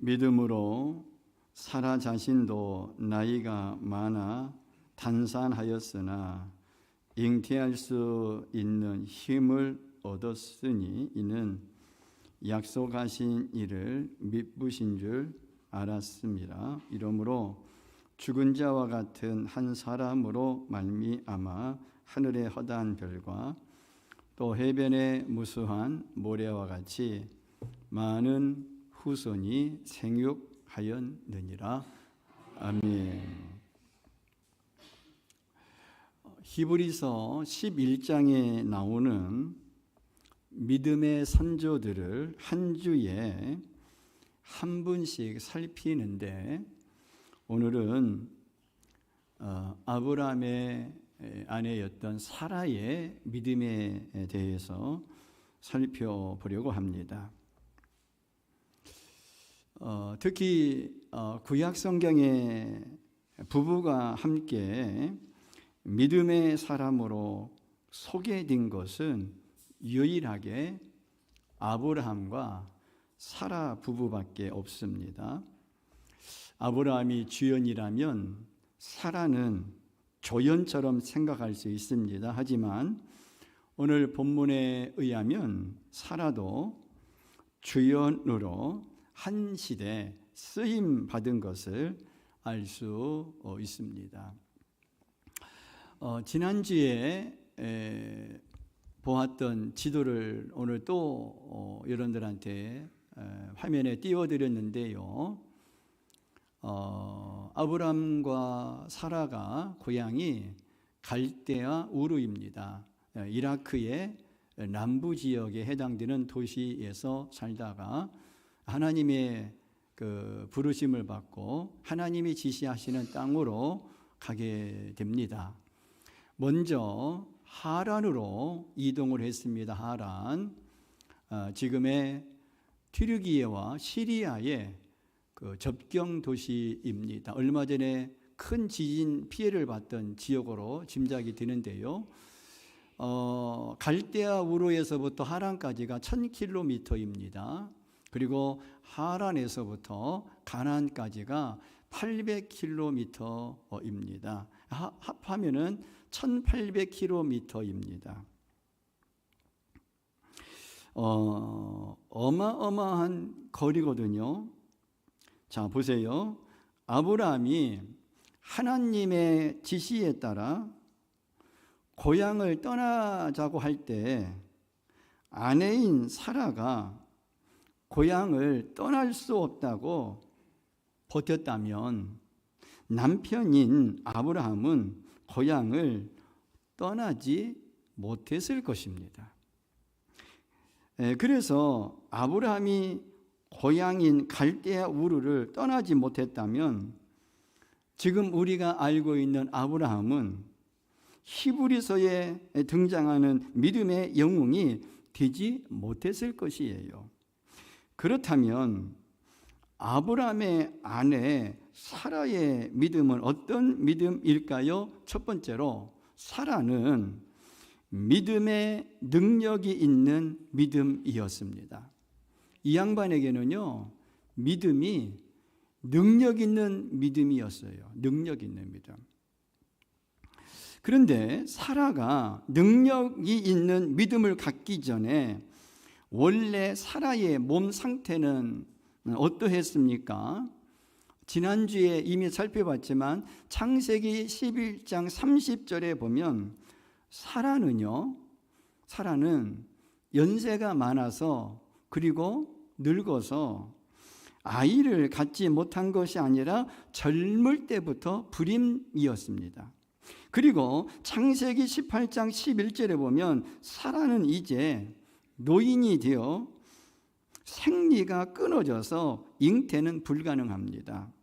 믿음으로 사라 자신도 나이가 많아 단산하였으나 잉태할 수 있는 힘을 얻었으니 이는 약속하신 이를 미쁘신 줄 알았습니다. 이러므로 죽은 자와 같은 한 사람으로 말미암아 하늘의 허다한 별과 또 해변의 무수한 모래와 같이 많은 후손이 생육하였느니라. 아멘. 히브리서 11장에 나오는 믿음의 선조들을 한 주에 한 분씩 살피는데 오늘은 아브라함의 아내였던 사라의 믿음에 대해서 살펴보려고 합니다. 특히 구약 성경에 부부가 함께 믿음의 사람으로 소개된 것은 유일하게 아브라함과 사라 부부밖에 없습니다. 아브라함이 주연이라면 사라는 조연처럼 생각할 수 있습니다. 하지만 오늘 본문에 의하면 사라도 주연으로 한 시대 쓰임 받은 것을 알 수 있습니다. 지난주에 보았던 지도를 오늘 또 여러분들한테 화면에 띄워드렸는데요. 아브람과 사라가 고향이 갈대아 우르입니다. 이라크의 남부 지역에 해당되는 도시에서 살다가 하나님의 그 부르심을 받고 하나님이 지시하시는 땅으로 가게 됩니다. 먼저 하란으로 이동을 했습니다. 하란, 지금의 튀르기예와 시리아의 그 접경 도시입니다. 얼마 전에 큰 지진 피해를 봤던 지역으로 짐작이 되는데요. 갈대아 우르에서부터 하란까지가 1000km입니다. 그리고 하란에서부터 가나안까지가 800km입니다. 합하면은 1800km입니다. 어마어마한 거리거든요. 자, 보세요. 아브라함이 하나님의 지시에 따라 고향을 떠나자고 할 때 아내인 사라가 고향을 떠날 수 없다고 버텼다면 남편인 아브라함은 고향을 떠나지 못했을 것입니다. 그래서 아브라함이 고향인 갈대아 우르를 떠나지 못했다면 지금 우리가 알고 있는 아브라함은 히브리서에 등장하는 믿음의 영웅이 되지 못했을 것이에요. 그렇다면 아브라함의 아내 사라의 믿음은 어떤 믿음일까요? 첫 번째로 사라는 믿음의 능력이 있는 믿음이었습니다. 이 양반에게는요, 믿음이 능력 있는 믿음이었어요. 능력 있는 믿음. 그런데 사라가 능력이 있는 믿음을 갖기 전에 원래 사라의 몸 상태는 어떠했습니까? 지난주에 이미 살펴봤지만 창세기 11장 30절에 보면 사라는 연세가 많아서 그리고 늙어서 아이를 갖지 못한 것이 아니라 젊을 때부터 불임이었습니다. 그리고 창세기 18장 11절에 보면 사라는 이제 노인이 되어 생리가 끊어져서 잉태는 불가능합니다.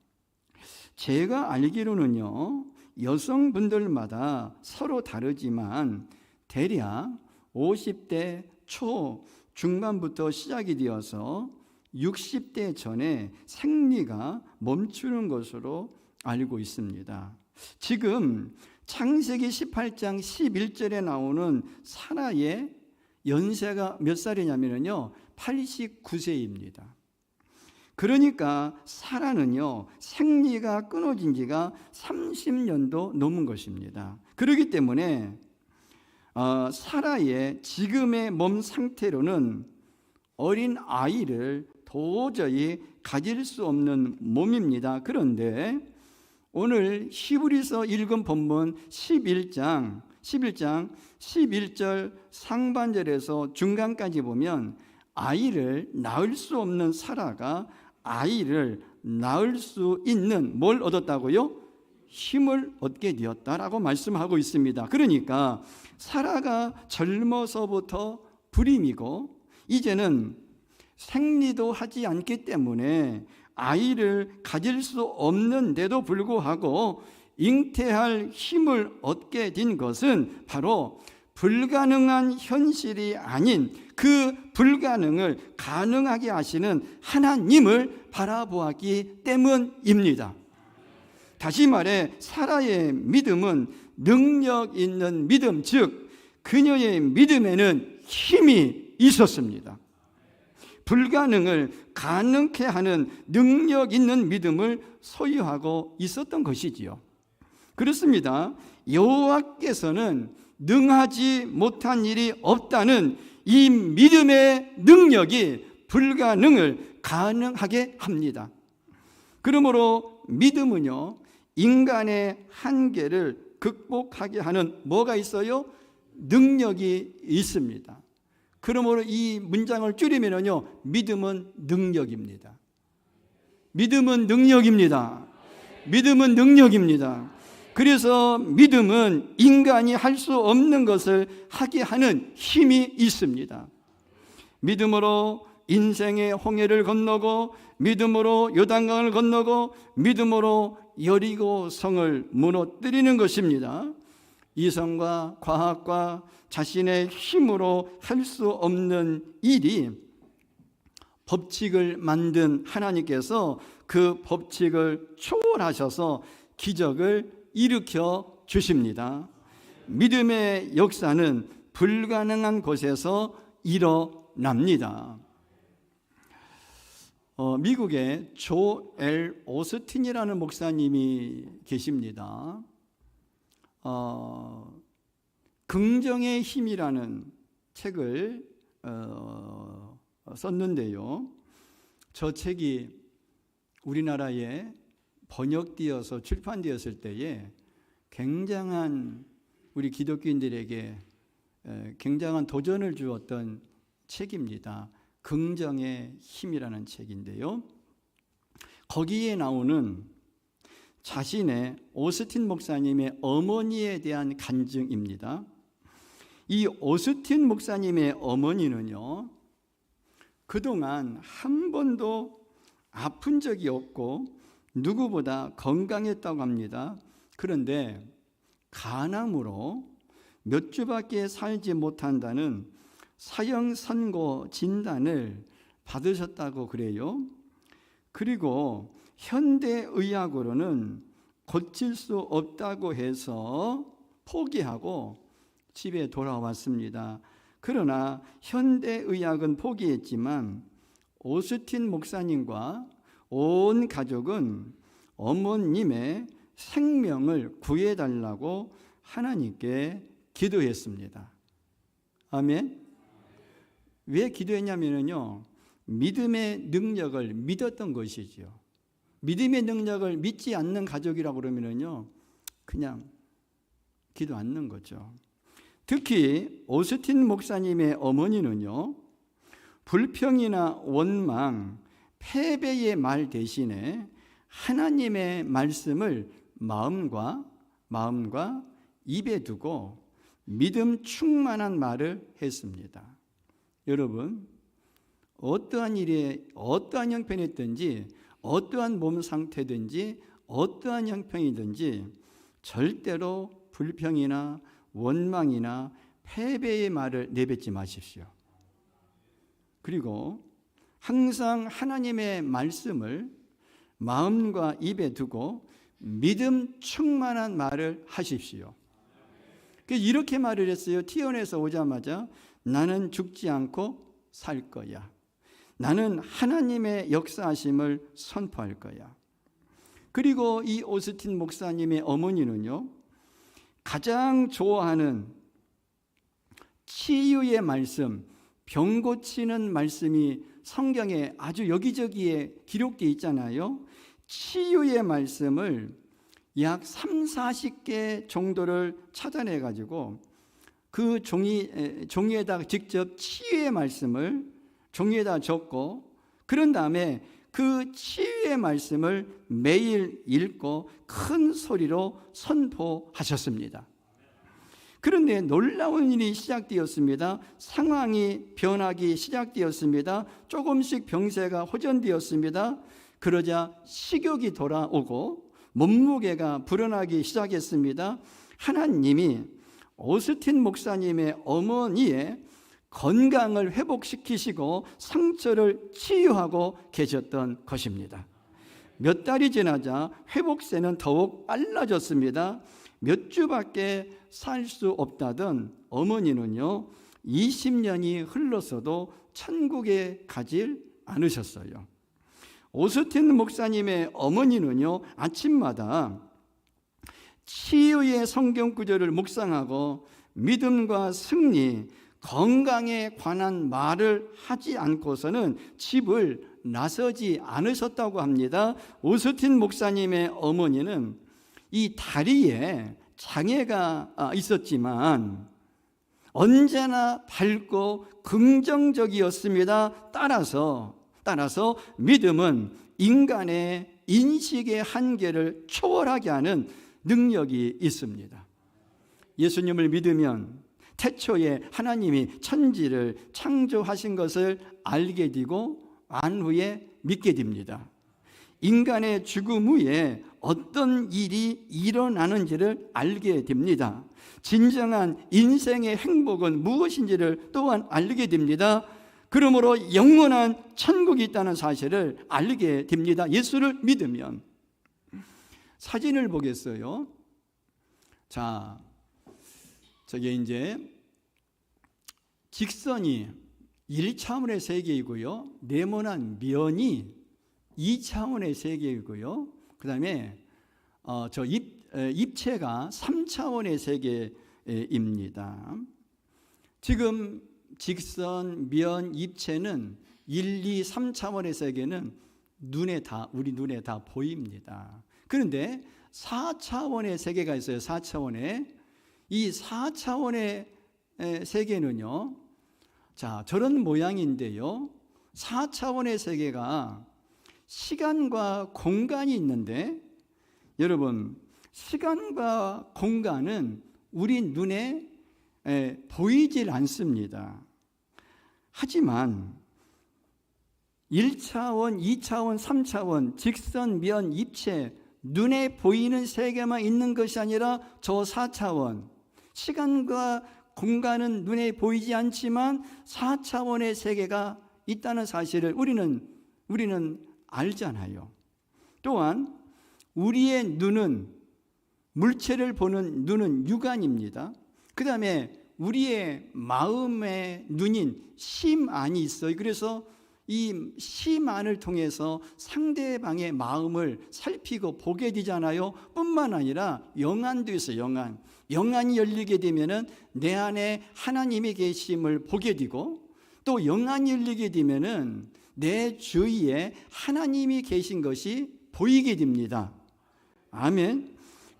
제가 알기로는요, 여성분들마다 서로 다르지만 대략 50대 초 중반부터 시작이 되어서 60대 전에 생리가 멈추는 것으로 알고 있습니다. 지금 창세기 18장 11절에 나오는 사라의 연세가 몇 살이냐면요, 89세입니다. 그러니까 사라는요, 생리가 끊어진 지가 30년도 넘은 것입니다. 그렇기 때문에 사라의 지금의 몸 상태로는 어린 아이를 도저히 가질 수 없는 몸입니다. 그런데 오늘 히브리서 읽은 본문 11장 11절 상반절에서 중간까지 보면 아이를 낳을 수 없는 사라가 아이를 낳을 수 있는 뭘 얻었다고요? 힘을 얻게 되었다라고 말씀하고 있습니다. 그러니까 사라가 젊어서부터 불임이고 이제는 생리도 하지 않기 때문에 아이를 가질 수 없는데도 불구하고 잉태할 힘을 얻게 된 것은 바로 불가능한 현실이 아닌 그 불가능을 가능하게 하시는 하나님을 바라보았기 때문입니다. 다시 말해 사라의 믿음은 능력 있는 믿음, 즉 그녀의 믿음에는 힘이 있었습니다. 불가능을 가능케 하는 능력 있는 믿음을 소유하고 있었던 것이지요. 그렇습니다. 여호와께서는 능하지 못한 일이 없다는 이 믿음의 능력이 불가능을 가능하게 합니다. 그러므로 믿음은요, 인간의 한계를 극복하게 하는 뭐가 있어요? 능력이 있습니다. 그러므로 이 문장을 줄이면요, 믿음은 능력입니다. 믿음은 능력입니다. 믿음은 능력입니다. 그래서 믿음은 인간이 할 수 없는 것을 하게 하는 힘이 있습니다. 믿음으로 인생의 홍해를 건너고, 믿음으로 요단강을 건너고, 믿음으로 여리고성을 무너뜨리는 것입니다. 이성과 과학과 자신의 힘으로 할 수 없는 일이 법칙을 만든 하나님께서 그 법칙을 초월하셔서 기적을 일으켜 주십니다. 믿음의 역사는 불가능한 곳에서 일어납니다. 미국에 조엘 오스틴이라는 목사님이 계십니다. 긍정의 힘이라는 책을 썼는데요, 저 책이 우리나라에 번역되어서 출판되었을 때에 굉장한 우리 기독교인들에게 굉장한 도전을 주었던 책입니다. 긍정의 힘이라는 책인데요, 거기에 나오는 자신의 오스틴 목사님의 어머니에 대한 간증입니다. 이 오스틴 목사님의 어머니는요, 그동안 한 번도 아픈 적이 없고 누구보다 건강했다고 합니다. 그런데 간암으로 몇 주밖에 살지 못한다는 사형 선고 진단을 받으셨다고 그래요. 그리고 현대의학으로는 고칠 수 없다고 해서 포기하고 집에 돌아왔습니다. 그러나 현대의학은 포기했지만 오스틴 목사님과 온 가족은 어머님의 생명을 구해달라고 하나님께 기도했습니다. 아멘. 왜 기도했냐면요, 믿음의 능력을 믿었던 것이지요. 믿음의 능력을 믿지 않는 가족이라고 그러면요, 그냥 기도 않는 거죠. 특히 오스틴 목사님의 어머니는요, 불평이나 원망, 패배의 말 대신에 하나님의 말씀을 마음과 입에 두고 믿음 충만한 말을 했습니다. 여러분, 어떠한 일에 어떠한 형편이든지 어떠한 몸 상태든지 어떠한 형편이든지 절대로 불평이나 원망이나 패배의 말을 내뱉지 마십시오. 그리고 항상 하나님의 말씀을 마음과 입에 두고 믿음 충만한 말을 하십시오. 이렇게 말을 했어요. 티원에서 오자마자 나는 죽지 않고 살 거야. 나는 하나님의 역사하심을 선포할 거야. 그리고 이 오스틴 목사님의 어머니는요, 가장 좋아하는 치유의 말씀, 병 고치는 말씀이 성경에 아주 여기저기에 기록되어 있잖아요. 치유의 말씀을 약 30-40개 정도를 찾아내 가지고 그 종이에다가 직접 치유의 말씀을 종이에다 적고, 그런 다음에 그 치유의 말씀을 매일 읽고 큰 소리로 선포하셨습니다. 그런데 놀라운 일이 시작되었습니다. 상황이 변하기 시작되었습니다. 조금씩 병세가 호전되었습니다. 그러자 식욕이 돌아오고 몸무게가 불어나기 시작했습니다. 하나님이 오스틴 목사님의 어머니의 건강을 회복시키시고 상처를 치유하고 계셨던 것입니다. 몇 달이 지나자 회복세는 더욱 빨라졌습니다. 몇 주밖에 살 수 없다던 어머니는요, 20년이 흘렀어도 천국에 가질 않으셨어요. 오스틴 목사님의 어머니는요, 아침마다 치유의 성경 구절을 묵상하고 믿음과 승리, 건강에 관한 말을 하지 않고서는 집을 나서지 않으셨다고 합니다. 오스틴 목사님의 어머니는 이 다리에 장애가 있었지만 언제나 밝고 긍정적이었습니다. 따라서 믿음은 인간의 인식의 한계를 초월하게 하는 능력이 있습니다. 예수님을 믿으면 태초에 하나님이 천지를 창조하신 것을 알게 되고 안 후에 믿게 됩니다. 인간의 죽음 후에 어떤 일이 일어나는지를 알게 됩니다. 진정한 인생의 행복은 무엇인지를 또한 알게 됩니다. 그러므로 영원한 천국이 있다는 사실을 알게 됩니다. 예수를 믿으면. 사진을 보겠어요. 자, 저게 이제 직선이 1차원의 세계이고요, 네모난 면이 2차원의 세계이고요, 그 다음에 입체가 3차원의 세계입니다. 지금 직선, 면, 입체는 1, 2, 3차원의 세계는 우리 눈에 다 보입니다. 그런데 4차원의 세계가 있어요. 4차원의. 이 4차원의 세계는요, 자, 저런 모양인데요, 4차원의 세계가 시간과 공간이 있는데, 여러분, 시간과 공간은 우리 눈에 보이질 않습니다. 하지만 1차원, 2차원, 3차원, 직선, 면, 입체, 눈에 보이는 세계만 있는 것이 아니라 저 4차원, 시간과 공간은 눈에 보이지 않지만 4차원의 세계가 있다는 사실을 우리는 알잖아요. 또한 우리의 눈은, 물체를 보는 눈은 육안입니다. 그 다음에 우리의 마음의 눈인 심안이 있어요. 그래서 이 심안을 통해서 상대방의 마음을 살피고 보게 되잖아요. 뿐만 아니라 영안도 있어요. 영안이 열리게 되면은 내 안에 하나님이 계심을 보게 되고, 또 영안이 열리게 되면은 내 주위에 하나님이 계신 것이 보이게 됩니다. 아멘.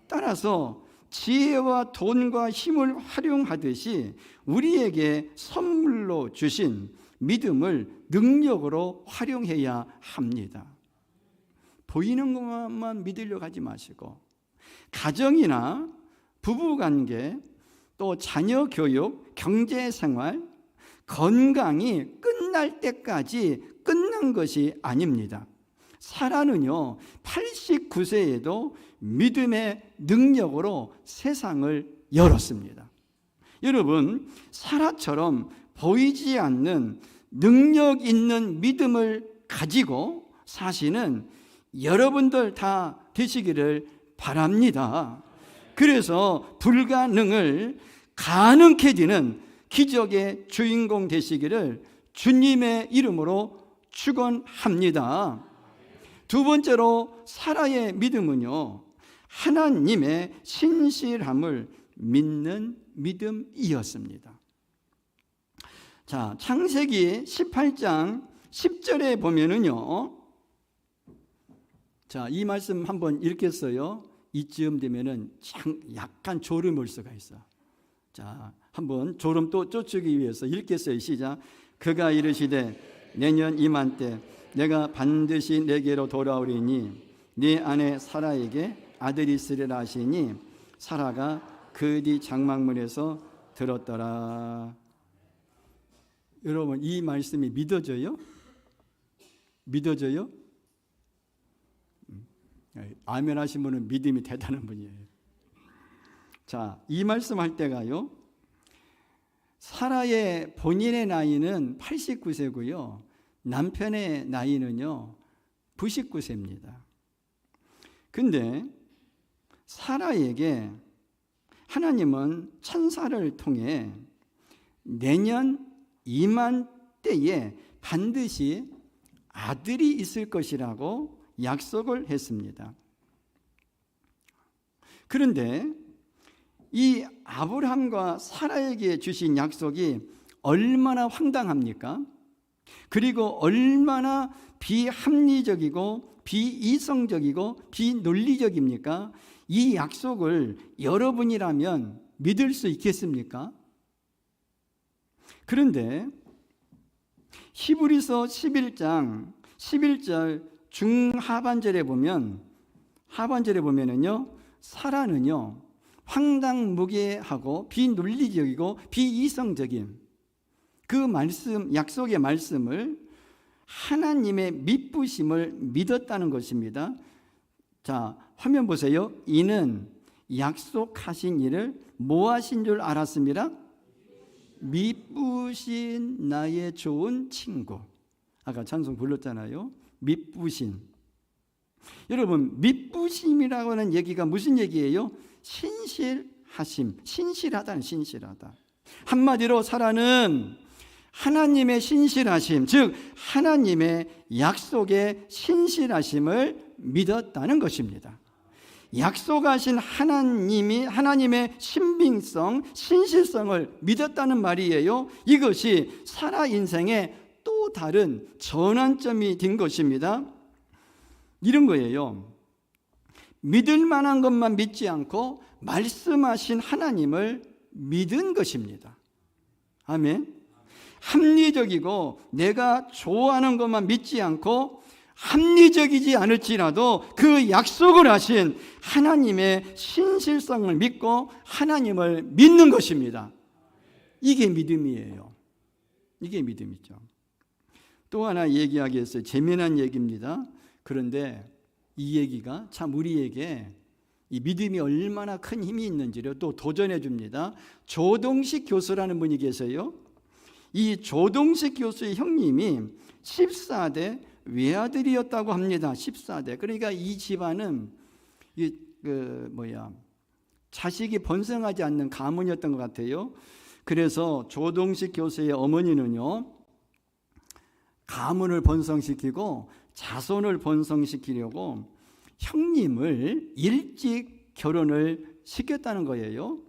따라서 지혜와 돈과 힘을 활용하듯이 우리에게 선물로 주신 믿음을 능력으로 활용해야 합니다. 보이는 것만 믿으려고 하지 마시고, 가정이나 부부관계, 또 자녀 교육, 경제생활, 건강이 끝날 때까지 끝난 것이 아닙니다. 사라는요, 89세에도 믿음의 능력으로 세상을 열었습니다. 여러분, 사라처럼 보이지 않는 능력 있는 믿음을 가지고 사시는 여러분들 다 되시기를 바랍니다. 그래서 불가능을 가능케 되는 기적의 주인공 되시기를 주님의 이름으로 축원합니다. 두 번째로 사라의 믿음은요, 하나님의 신실함을 믿는 믿음이었습니다. 자, 창세기 18장 10절에 보면은요, 자, 이 말씀 한번 읽겠어요. 이쯤 되면은 약간 졸음 올 수가 있어. 자, 한번 졸음 또 쫓기 위해서 읽겠어요. 시작. 그가 이르시되 내년 이맘때 내가 반드시 내게로 돌아오리니 네 아내 사라에게 아들이 있으리라 하시니 사라가 그 뒤 장막문에서 들었더라. 여러분, 이 말씀이 믿어져요? 믿어져요? 아멘 하신 분은 믿음이 대단한 분이에요. 자, 이 말씀할 때가요, 사라의 본인의 나이는 89세고요 남편의 나이는요 99세입니다. 근데 사라에게 하나님은 천사를 통해 내년 이맘때에 반드시 아들이 있을 것이라고 약속을 했습니다. 그런데 이 아브라함과 사라에게 주신 약속이 얼마나 황당합니까? 그리고 얼마나 비합리적이고 비이성적이고 비논리적입니까? 이 약속을 여러분이라면 믿을 수 있겠습니까? 그런데 히브리서 11장 11절 중하반절에 보면은요, 사라는요 황당무계하고 비논리적이고 비이성적인 그 말씀, 약속의 말씀을 하나님의 믿부심을 믿었다는 것입니다. 자, 화면 보세요. 이는 약속하신 일을 뭐 하신 줄 알았습니다. 믿부신 나의 좋은 친구. 아까 찬송 불렀잖아요. 믿부신. 여러분, 믿부심이라고 하는 얘기가 무슨 얘기예요? 신실하심. 신실하다는, 신실하다. 한마디로 사라는 하나님의 신실하심, 즉 하나님의 약속의 신실하심을 믿었다는 것입니다. 약속하신 하나님의 신빙성, 신실성을 믿었다는 말이에요. 이것이 사라 인생의 또 다른 전환점이 된 것입니다. 이런 거예요. 믿을 만한 것만 믿지 않고 말씀하신 하나님을 믿은 것입니다. 아멘. 합리적이고 내가 좋아하는 것만 믿지 않고 합리적이지 않을지라도 그 약속을 하신 하나님의 신실성을 믿고 하나님을 믿는 것입니다. 이게 믿음이에요. 이게 믿음이죠. 또 하나 얘기하겠어요. 재미난 얘기입니다. 그런데 이 얘기가 참 우리에게 이 믿음이 얼마나 큰 힘이 있는지를 또 도전해 줍니다. 조동식 교수라는 분이 계세요. 이 조동식 교수의 형님이 14대 외아들이었다고 합니다. 14대. 그러니까 이 집안은 자식이 번성하지 않는 가문이었던 것 같아요. 그래서 조동식 교수의 어머니는요, 가문을 번성시키고 자손을 번성시키려고 형님을 일찍 결혼을 시켰다는 거예요.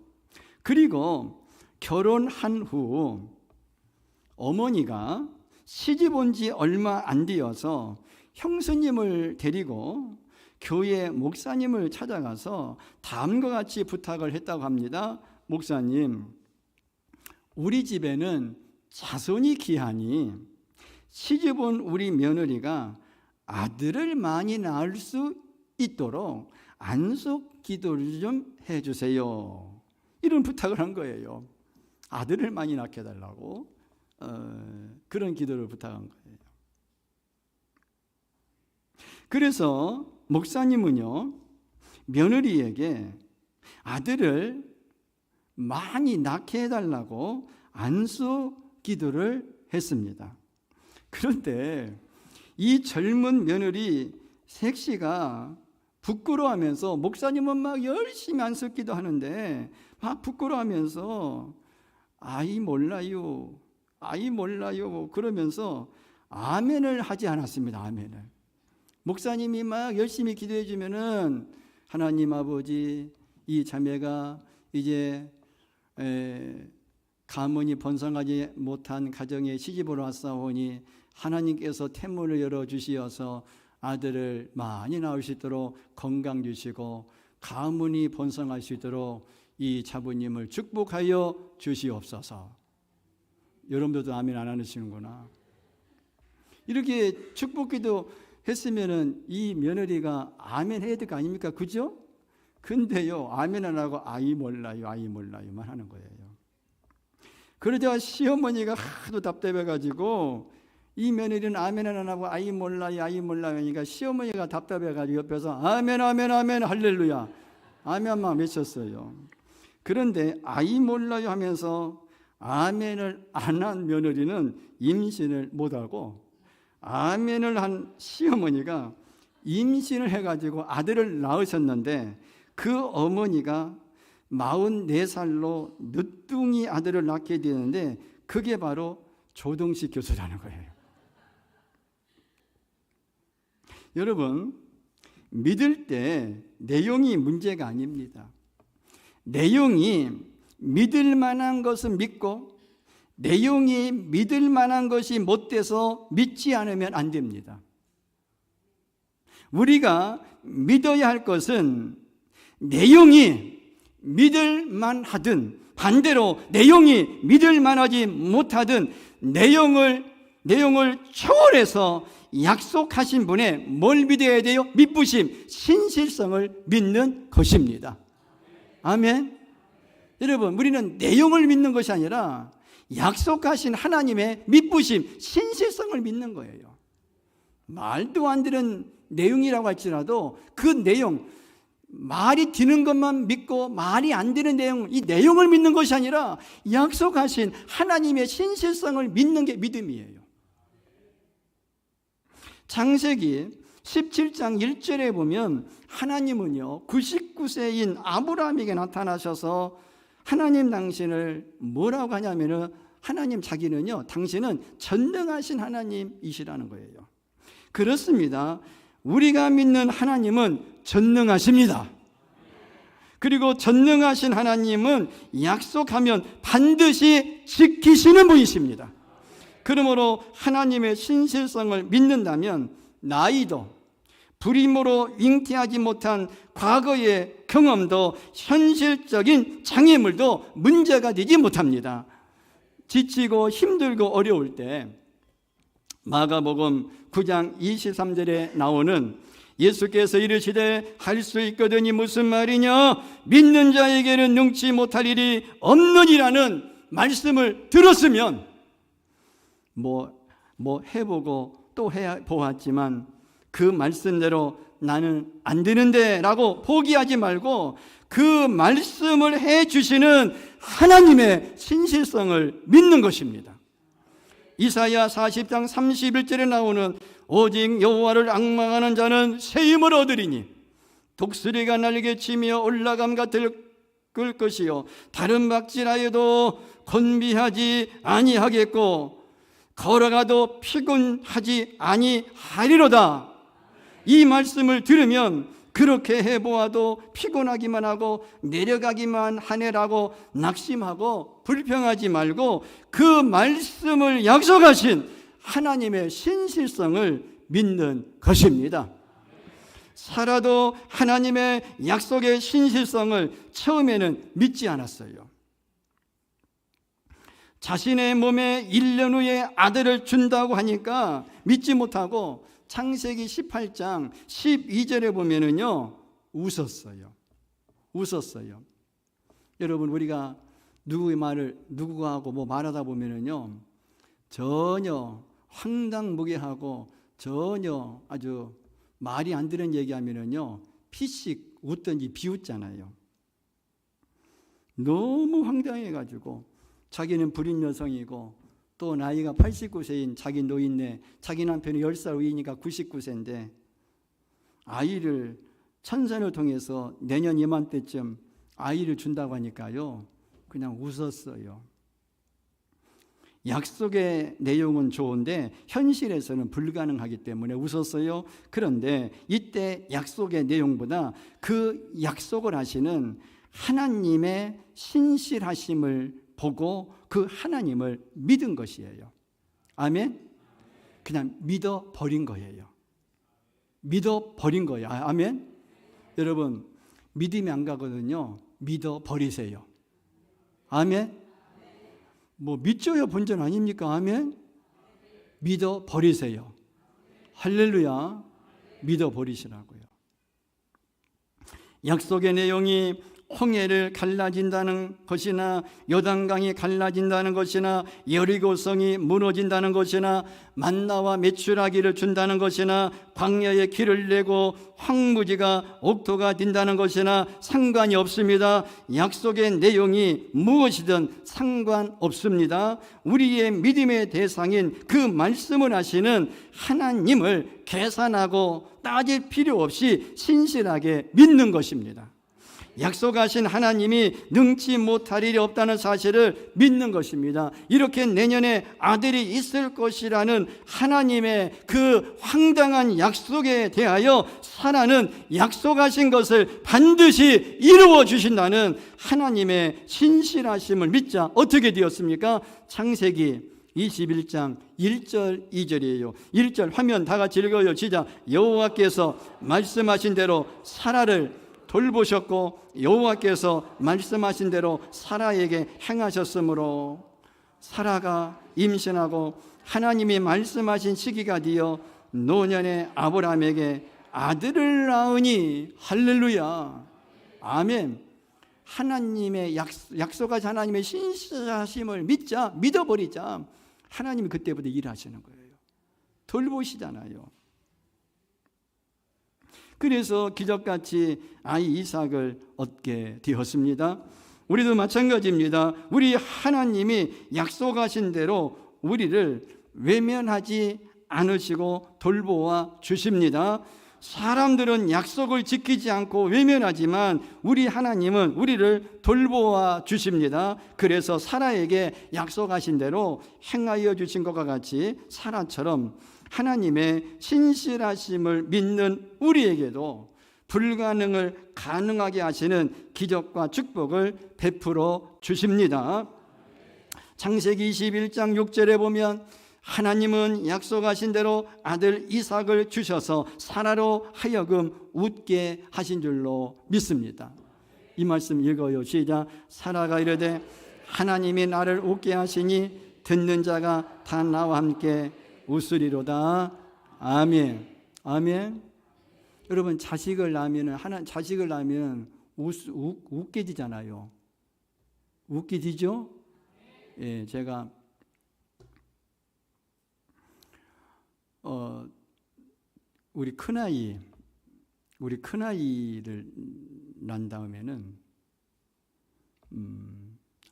그리고 결혼한 후 어머니가 시집 온 지 얼마 안 되어서 형수님을 데리고 교회 목사님을 찾아가서 다음과 같이 부탁을 했다고 합니다. 목사님, 우리 집에는 자손이 귀하니 시집 온 우리 며느리가 아들을 많이 낳을 수 있도록 안속 기도를 좀 해주세요. 이런 부탁을 한 거예요. 아들을 많이 낳게 해달라고 그런 기도를 부탁한 거예요. 그래서 목사님은요, 며느리에게 아들을 많이 낳게 해달라고 안속 기도를 했습니다. 그런데 이 젊은 며느리 색시가 부끄러워하면서, 목사님은 막 열심히 안속 기도하는데 막 부끄러워하면서 아이 몰라요 그러면서 아멘을 하지 않았습니다. 아멘을. 목사님이 막 열심히 기도해 주면은 하나님 아버지, 이 자매가 이제 가문이 번성하지 못한 가정에 시집으로 왔사오니 하나님께서 태문을 열어주시어서 아들을 많이 낳을 수 있도록 건강 주시고 가문이 번성할 수 있도록 이 자부님을 축복하여 주시옵소서. 여러분들도 아멘 안 하시는구나. 이렇게 축복기도 했으면은 이 며느리가 아멘 해야 될 거 아닙니까? 그죠? 근데요, 아멘 안 하고 아이 몰라요만 하는 거예요. 그러자 시어머니가 하도 답답해가지고 이 며느리는 아멘 안 하고 아이 몰라요 하니까 시어머니가 답답해가지고 옆에서 아멘 할렐루야 아멘만 외쳤어요. 그런데 아이 몰라요 하면서 아멘을 안 한 며느리는 임신을 못하고, 아멘을 한 시어머니가 임신을 해가지고 아들을 낳으셨는데 그 어머니가 44살로 늦둥이 아들을 낳게 되는데 그게 바로 조동식 교수라는 거예요. 여러분, 믿을 때 내용이 문제가 아닙니다. 내용이 믿을 만한 것은 믿고 내용이 믿을 만한 것이 못돼서 믿지 않으면 안 됩니다. 우리가 믿어야 할 것은 내용이 믿을 만하든 반대로 내용이 믿을 만하지 못하든 내용을 초월해서 약속하신 분의 뭘 믿어야 돼요? 믿부심, 신실성을 믿는 것입니다. 아멘. 여러분, 우리는 내용을 믿는 것이 아니라 약속하신 하나님의 믿부심, 신실성을 믿는 거예요. 말도 안 되는 내용이라고 할지라도 그 내용, 말이 되는 것만 믿고 말이 안 되는 내용, 이 내용을 믿는 것이 아니라 약속하신 하나님의 신실성을 믿는 게 믿음이에요. 창세기 17장 1절에 보면 하나님은요 99세인 아브라함에게 나타나셔서 하나님 당신을 뭐라고 하냐면은 하나님 자기는요 당신은 전능하신 하나님이시라는 거예요. 그렇습니다. 우리가 믿는 하나님은 전능하십니다. 그리고 전능하신 하나님은 약속하면 반드시 지키시는 분이십니다. 그러므로 하나님의 신실성을 믿는다면 나이도 불임으로 잉태하지 못한 과거의 경험도 현실적인 장애물도 문제가 되지 못합니다. 지치고 힘들고 어려울 때 마가복음 9장 23절에 나오는 예수께서 이르시되 할 수 있거든이 무슨 말이냐, 믿는 자에게는 능치 못할 일이 없느니라는 말씀을 들었으면 뭐 해보고 또 해보았지만 그 말씀대로 나는 안 되는데 라고 포기하지 말고 그 말씀을 해주시는 하나님의 신실성을 믿는 것입니다. 이사야 40장 31절에 나오는 오직 여호와를 앙망하는 자는 새 힘을 얻으리니 독수리가 날개치며 올라감 같을 것이요 다른 박질하여도 곤비하지 아니하겠고 걸어가도 피곤하지 아니하리로다. 이 말씀을 들으면 그렇게 해보아도 피곤하기만 하고 내려가기만 하네라고 낙심하고 불평하지 말고 그 말씀을 약속하신 하나님의 신실성을 믿는 것입니다. 살아도 하나님의 약속의 신실성을 처음에는 믿지 않았어요. 자신의 몸에 1년 후에 아들을 준다고 하니까 믿지 못하고 창세기 18장 12절에 보면은요 웃었어요. 여러분, 우리가 누구의 말을 누구가 하고 뭐 말하다 보면은요 전혀 황당무계하고 전혀 아주 말이 안 되는 얘기하면은요 피식 웃든지 비웃잖아요. 너무 황당해가지고 자기는 불임 여성이고 또 나이가 89세인 자기 노인네, 자기 남편이 10살 위니까 99세인데 아이를 천선을 통해서 내년 이맘때쯤 아이를 준다고 하니까요 그냥 웃었어요. 약속의 내용은 좋은데 현실에서는 불가능하기 때문에 웃었어요. 그런데 이때 약속의 내용보다 그 약속을 하시는 하나님의 신실하심을 보고 그 하나님을 믿은 것이에요. 아멘? 그냥 믿어버린 거예요. 믿어버린 거예요. 아멘? 여러분, 믿음이 안 가거든요. 믿어버리세요. 아멘? 뭐 믿죠요 본전 아닙니까? 아멘? 믿어버리세요. 할렐루야. 믿어버리시라고요. 약속의 내용이 홍해를 갈라진다는 것이나 요단강이 갈라진다는 것이나 여리고성이 무너진다는 것이나 만나와 메추라기를 준다는 것이나 광야에 길을 내고 황무지가 옥토가 된다는 것이나 상관이 없습니다. 약속의 내용이 무엇이든 상관없습니다. 우리의 믿음의 대상인 그 말씀을 하시는 하나님을 계산하고 따질 필요 없이 신실하게 믿는 것입니다. 약속하신 하나님이 능치 못할 일이 없다는 사실을 믿는 것입니다. 이렇게 내년에 아들이 있을 것이라는 하나님의 그 황당한 약속에 대하여 사라는 약속하신 것을 반드시 이루어 주신다는 하나님의 신실하심을 믿자 어떻게 되었습니까? 창세기 21장 1절 2절이에요. 1절 화면 다 같이 읽어요. 시작. 여호와께서 말씀하신 대로 사라를 돌보셨고 여호와께서 말씀하신 대로 사라에게 행하셨으므로 사라가 임신하고 하나님이 말씀하신 시기가 되어 노년의 아브라함에게 아들을 낳으니 할렐루야. 아멘. 하나님의 약속하신 하나님의 신실하심을 믿자, 믿어버리자. 하나님이 그때부터 일하시는 거예요. 돌보시잖아요. 그래서 기적같이 아이 이삭을 얻게 되었습니다. 우리도 마찬가지입니다. 우리 하나님이 약속하신 대로 우리를 외면하지 않으시고 돌보아 주십니다. 사람들은 약속을 지키지 않고 외면하지만 우리 하나님은 우리를 돌보아 주십니다. 그래서 사라에게 약속하신 대로 행하여 주신 것과 같이 사라처럼 하나님의 신실하심을 믿는 우리에게도 불가능을 가능하게 하시는 기적과 축복을 베풀어 주십니다. 창세기 21장 6절에 보면 하나님은 약속하신 대로 아들 이삭을 주셔서 사라로 하여금 웃게 하신 줄로 믿습니다. 이 말씀 읽어요. 시작. 사라가 이르되 하나님이 나를 웃게 하시니 듣는 자가 다 나와 함께 웃으리로다. 아멘. 아멘. 여러분 자식을 낳으면 웃게 되잖아요. 웃게 되죠? 예, 제가 우리 큰아이를 낳은 다음에는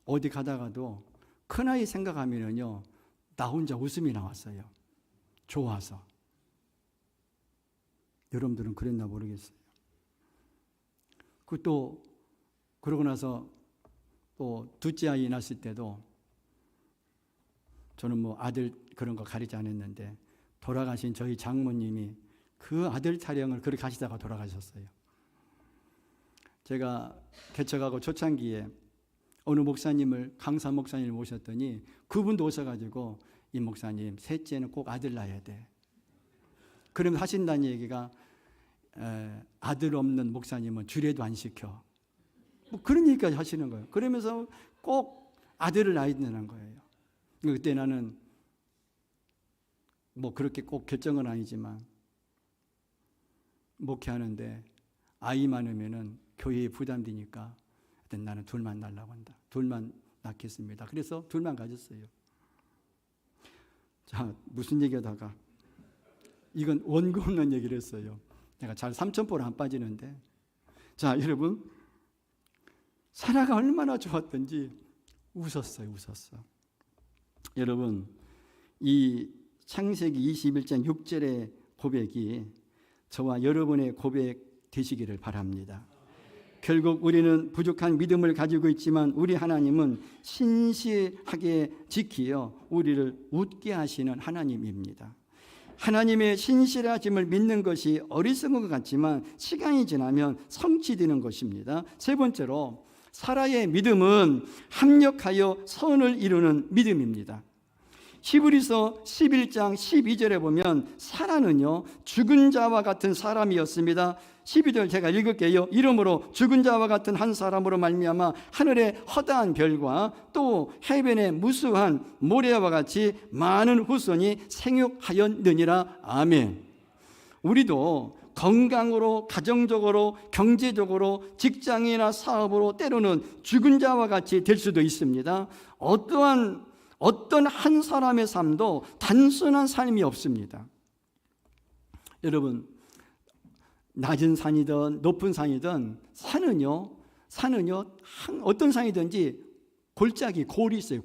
어디 가다가도 큰아이 생각하면은요 나 혼자 웃음이 나왔어요. 좋아서. 여러분들은 그랬나 모르겠어요. 그러고 나서 또 둘째 아이 낳았을 때도 저는 뭐 아들 그런 거 가리지 않았는데 돌아가신 저희 장모님이 그 아들 타령을 그렇게 하시다가 돌아가셨어요. 제가 개척하고 초창기에 어느 목사님을 강사 목사님을 모셨더니 그분도 오셔가지고 이 목사님 셋째는 꼭 아들 낳아야 돼. 그러면 하신다는 얘기가 아들 없는 목사님은 주례도 안 시켜. 뭐 그런 얘기까지 하시는 거예요. 그러면서 꼭 아들을 낳아야 된다는 거예요. 그때 나는 뭐 그렇게 꼭 결정은 아니지만 목회하는데 아이 많으면은 교회에 부담되니까 나는 둘만 낳으려고 한다. 둘만 낳겠습니다. 그래서 둘만 가졌어요. 자, 무슨 얘기하다가 이건 원고 없는 얘기를 했어요. 내가 잘 삼천포로 안 빠지는데 자, 여러분 사라가 얼마나 좋았던지 웃었어요. 여러분 이 창세기 21장 6절의 고백이 저와 여러분의 고백 되시기를 바랍니다. 결국 우리는 부족한 믿음을 가지고 있지만 우리 하나님은 신실하게 지키어 우리를 웃게 하시는 하나님입니다. 하나님의 신실하심을 믿는 것이 어리석은 것 같지만 시간이 지나면 성취되는 것입니다. 세 번째로 사라의 믿음은 합력하여 선을 이루는 믿음입니다. 히브리서 11장 12절에 보면 사라는요 죽은 자와 같은 사람이었습니다. 12절 제가 읽을게요. 이러므로 죽은 자와 같은 한 사람으로 말미암아 하늘의 허다한 별과 또 해변의 무수한 모래와 같이 많은 후손이 생육하였느니라. 아멘. 우리도 건강으로, 가정적으로, 경제적으로, 직장이나 사업으로 때로는 죽은 자와 같이 될 수도 있습니다. 어떤 한 사람의 삶도 단순한 삶이 없습니다. 여러분, 낮은 산이든 높은 산이든 산은요 어떤 산이든지 골이 있어요.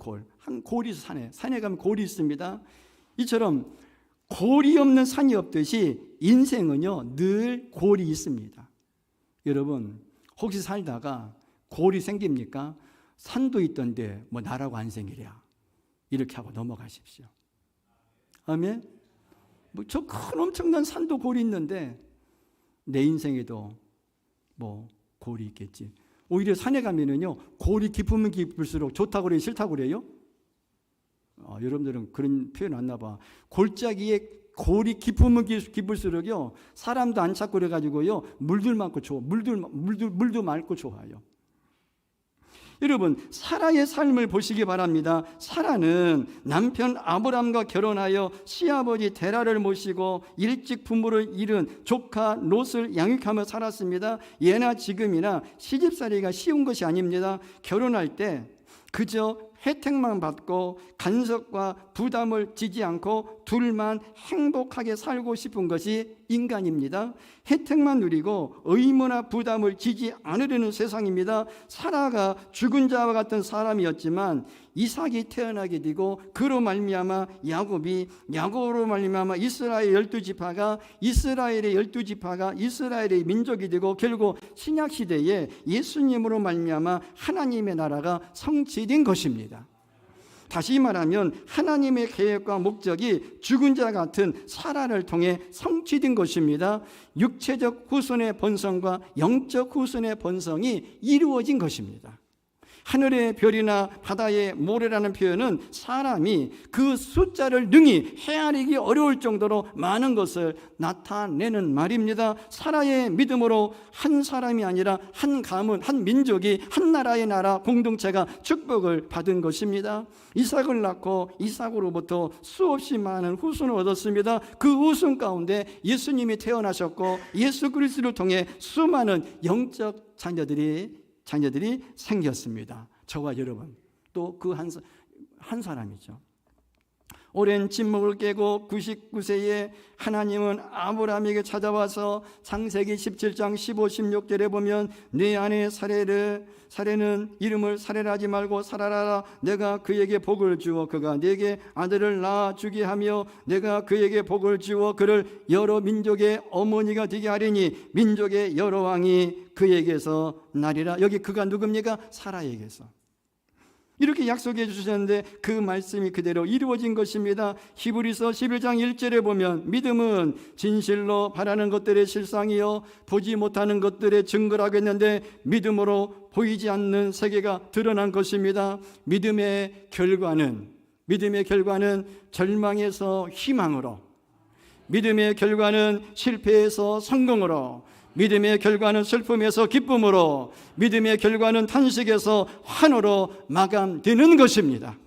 골이 있어요. 산에 가면 골이 있습니다. 이처럼 골이 없는 산이 없듯이 인생은요 늘 골이 있습니다. 여러분, 혹시 살다가 골이 생깁니까? 산도 있던데 뭐 나라고 안 생기랴 이렇게 하고 넘어가십시오. 아멘. 뭐 저 큰 엄청난 산도 골이 있는데 내 인생에도 뭐 골이 있겠지. 오히려 산에 가면은요 골이 깊으면 깊을수록 좋다고 그래요, 싫다고 그래요? 여러분들은 그런 표현 안 나봐. 골짜기에 골이 깊으면 깊을수록요 사람도 안 찾고 그래가지고요 물도 맑고 좋아요. 여러분, 사라의 삶을 보시기 바랍니다. 사라는 남편 아브람과 결혼하여 시아버지 데라를 모시고 일찍 부모를 잃은 조카 롯을 양육하며 살았습니다. 예나 지금이나 시집살이가 쉬운 것이 아닙니다. 결혼할 때 그저 혜택만 받고 간섭과 부담을 지지 않고 둘만 행복하게 살고 싶은 것이 인간입니다. 혜택만 누리고 의무나 부담을 지지 않으려는 세상입니다. 사라가 죽은 자와 같은 사람이었지만 이삭이 태어나게 되고 그로 말미암아 야곱으로 말미암아 이스라엘의 12지파가 이스라엘의 민족이 되고 결국 신약 시대에 예수님으로 말미암아 하나님의 나라가 성취된 것입니다. 다시 말하면 하나님의 계획과 목적이 죽은 자 같은 사라를 통해 성취된 것입니다. 육체적 후손의 번성과 영적 후손의 번성이 이루어진 것입니다. 하늘의 별이나 바다의 모래라는 표현은 사람이 그 숫자를 능히 헤아리기 어려울 정도로 많은 것을 나타내는 말입니다. 사라의 믿음으로 한 사람이 아니라 한 가문, 한 민족이 한 나라의 나라 공동체가 축복을 받은 것입니다. 이삭을 낳고 이삭으로부터 수없이 많은 후손을 얻었습니다. 그 후손 가운데 예수님이 태어나셨고 예수 그리스도를 통해 수많은 영적 자녀들이 생겼습니다. 저와 여러분 또 그 한 사람이죠. 오랜 침묵을 깨고 99세에 하나님은 아브라함에게 찾아와서 창세기 17장 15, 16절에 보면 네 아내 사레는 이름을 사레라 하지 말고 사라라. 내가 그에게 복을 주어 그가 네게 아들을 낳아 주게 하며 내가 그에게 복을 주어 그를 여러 민족의 어머니가 되게 하리니 민족의 여러 왕이 그에게서 나리라. 여기 그가 누굽니까? 사라에게서. 이렇게 약속해 주셨는데 그 말씀이 그대로 이루어진 것입니다. 히브리서 11장 1절에 보면 믿음은 진실로 바라는 것들의 실상이요 보지 못하는 것들의 증거라고 했는데 믿음으로 보이지 않는 세계가 드러난 것입니다. 믿음의 결과는 절망에서 희망으로, 믿음의 결과는 실패에서 성공으로, 믿음의 결과는 슬픔에서 기쁨으로, 믿음의 결과는 탄식에서 환호로 마감되는 것입니다.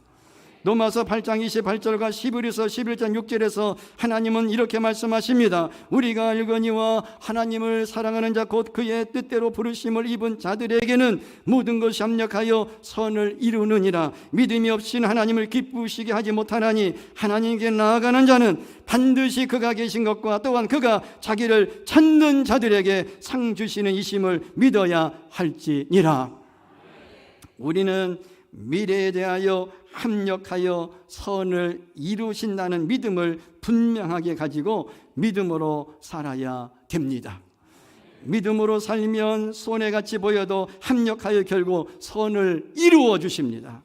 로마서 8장 28절과 히브리서 11장 6절에서 하나님은 이렇게 말씀하십니다. 우리가 알거니와 하나님을 사랑하는 자 곧 그의 뜻대로 부르심을 입은 자들에게는 모든 것이 합력하여 선을 이루느니라. 믿음이 없이는 하나님을 기쁘시게 하지 못하나니 하나님께 나아가는 자는 반드시 그가 계신 것과 또한 그가 자기를 찾는 자들에게 상 주시는 이심을 믿어야 할지니라. 우리는 미래에 대하여 합력하여 선을 이루신다는 믿음을 분명하게 가지고 믿음으로 살아야 됩니다. 믿음으로 살면 손해같이 보여도 합력하여 결국 선을 이루어 주십니다.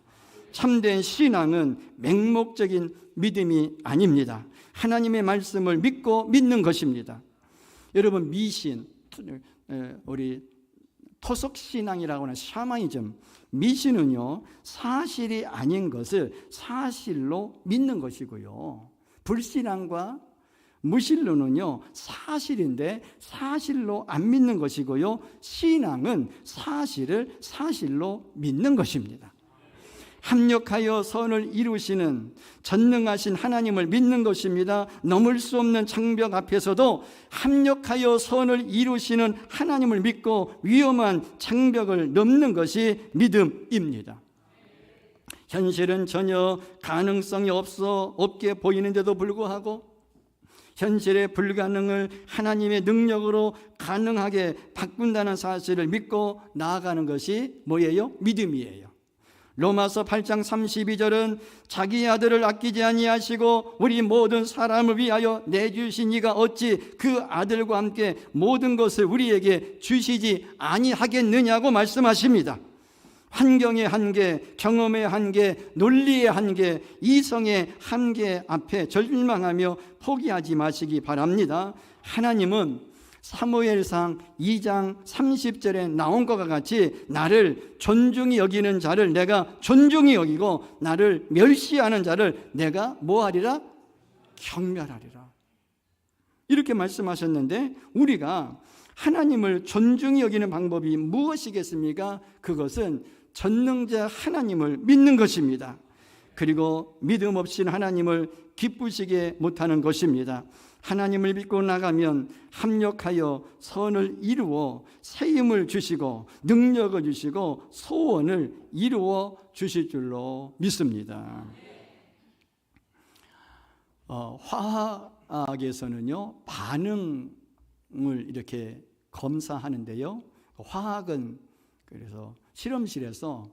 참된 신앙은 맹목적인 믿음이 아닙니다. 하나님의 말씀을 믿고 믿는 것입니다. 여러분, 미신, 우리 토속신앙이라고 하는 샤머니즘, 미신은요 사실이 아닌 것을 사실로 믿는 것이고요, 불신앙과 무신론은요 사실인데 사실로 안 믿는 것이고요, 신앙은 사실을 사실로 믿는 것입니다. 합력하여 선을 이루시는 전능하신 하나님을 믿는 것입니다. 넘을 수 없는 장벽 앞에서도 합력하여 선을 이루시는 하나님을 믿고 위험한 장벽을 넘는 것이 믿음입니다. 현실은 전혀 가능성이 없게 보이는데도 불구하고 현실의 불가능을 하나님의 능력으로 가능하게 바꾼다는 사실을 믿고 나아가는 것이 뭐예요? 믿음이에요. 로마서 8장 32절은 자기 아들을 아끼지 아니하시고 우리 모든 사람을 위하여 내주신 이가 어찌 그 아들과 함께 모든 것을 우리에게 주시지 아니하겠느냐고 말씀하십니다. 환경의 한계, 경험의 한계, 논리의 한계, 이성의 한계 앞에 절망하며 포기하지 마시기 바랍니다. 하나님은 사무엘상 2장 30절에 나온 것과 같이 나를 존중히 여기는 자를 내가 존중히 여기고 나를 멸시하는 자를 내가 뭐하리라? 경멸하리라. 이렇게 말씀하셨는데 우리가 하나님을 존중히 여기는 방법이 무엇이겠습니까? 그것은 전능자 하나님을 믿는 것입니다. 그리고 믿음 없이는 하나님을 기쁘시게 못하는 것입니다. 하나님을 믿고 나가면 합력하여 선을 이루어 새 힘을 주시고 능력을 주시고 소원을 이루어 주실 줄로 믿습니다. 화학에서는요 반응을 이렇게 검사하는데요, 화학은 그래서 실험실에서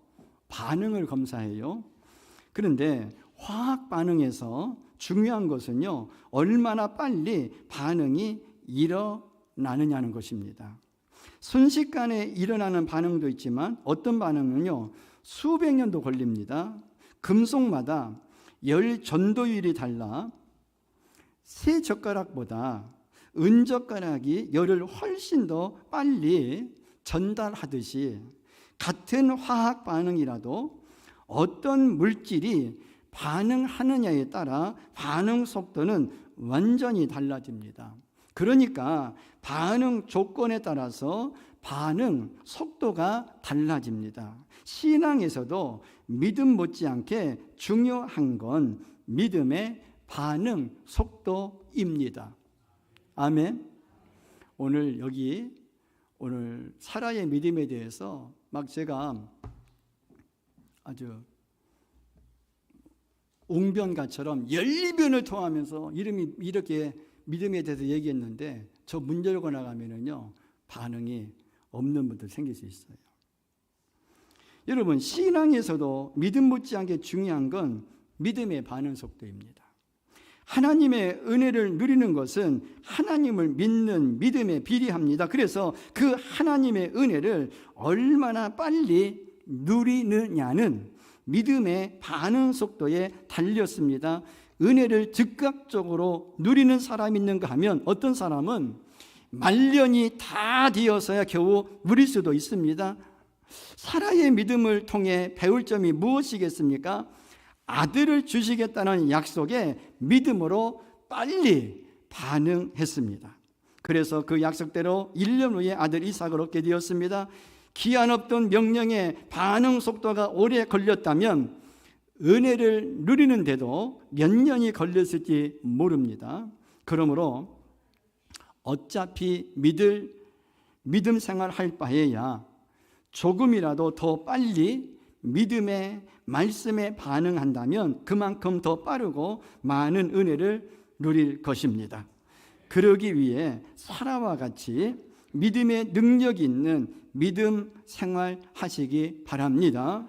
반응을 검사해요. 그런데 화학 반응에서 중요한 것은요 얼마나 빨리 반응이 일어나느냐는 것입니다. 순식간에 일어나는 반응도 있지만 어떤 반응은요 수백 년도 걸립니다. 금속마다 열 전도율이 달라 세 젓가락보다 은젓가락이 열을 훨씬 더 빨리 전달하듯이 같은 화학 반응이라도 어떤 물질이 반응하느냐에 따라 반응 속도는 완전히 달라집니다. 그러니까 반응 조건에 따라서 반응 속도가 달라집니다. 신앙에서도 믿음 못지않게 중요한 건 믿음의 반응 속도입니다. 아멘. 오늘 사라의 믿음에 대해서 막 제가 아주 웅변가처럼 연리변을 통하면서 이렇게 믿음에 대해서 얘기했는데 저 문 열고 나가면은요 반응이 없는 분들 생길 수 있어요. 여러분, 신앙에서도 믿음 못지않게 중요한 건 믿음의 반응 속도입니다. 하나님의 은혜를 누리는 것은 하나님을 믿는 믿음에 비례합니다. 그래서 그 하나님의 은혜를 얼마나 빨리 누리느냐는 믿음의 반응 속도에 달렸습니다. 은혜를 즉각적으로 누리는 사람이 있는가 하면 어떤 사람은 말년이 다 되어서야 겨우 누릴 수도 있습니다. 사라의 믿음을 통해 배울 점이 무엇이겠습니까? 아들을 주시겠다는 약속에 믿음으로 빨리 반응했습니다. 그래서 그 약속대로 1년 후에 아들 이삭을 얻게 되었습니다. 기한 없던 명령에 반응 속도가 오래 걸렸다면 은혜를 누리는데도 몇 년이 걸렸을지 모릅니다. 그러므로 어차피 믿음 생활할 바에야 조금이라도 더 빨리 믿음의 말씀에 반응한다면 그만큼 더 빠르고 많은 은혜를 누릴 것입니다. 그러기 위해 사라와 같이 믿음의 능력이 있는 믿음 생활하시기 바랍니다.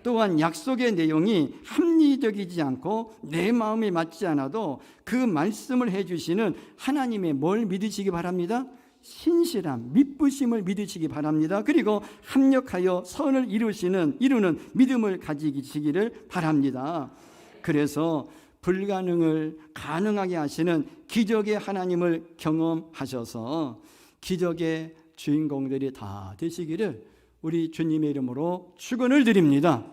또한 약속의 내용이 합리적이지 않고 내 마음에 맞지 않아도 그 말씀을 해주시는 하나님의 뭘 믿으시기 바랍니다? 신실함, 믿부심을 믿으시기 바랍니다. 그리고 합력하여 선을 이루는 믿음을 가지시기를 바랍니다. 그래서 불가능을 가능하게 하시는 기적의 하나님을 경험하셔서 기적의 주인공들이 다 되시기를 우리 주님의 이름으로 축원을 드립니다.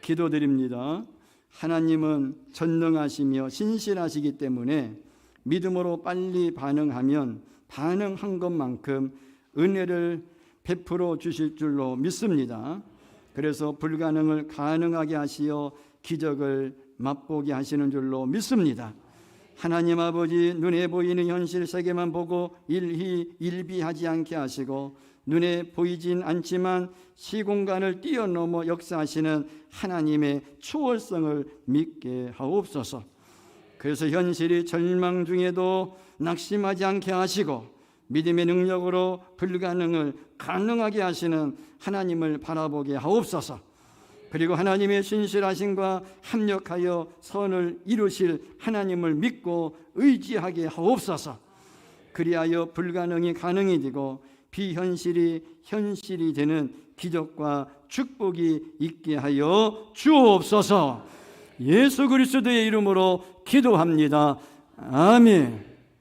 기도드립니다. 하나님은 전능하시며 신실하시기 때문에 믿음으로 빨리 반응하면 반응한 것만큼 은혜를 베풀어 주실 줄로 믿습니다. 그래서 불가능을 가능하게 하시어 기적을 맛보게 하시는 줄로 믿습니다. 하나님 아버지, 눈에 보이는 현실 세계만 보고 일비하지 않게 하시고 눈에 보이진 않지만 시공간을 뛰어넘어 역사하시는 하나님의 초월성을 믿게 하옵소서. 그래서 현실이 절망 중에도 낙심하지 않게 하시고 믿음의 능력으로 불가능을 가능하게 하시는 하나님을 바라보게 하옵소서. 그리고 하나님의 신실하심과 합력하여 선을 이루실 하나님을 믿고 의지하게 하옵소서. 그리하여 불가능이 가능이 되고 비현실이 현실이 되는 기적과 축복이 있게 하여 주옵소서. 예수 그리스도의 이름으로 기도합니다. 아멘.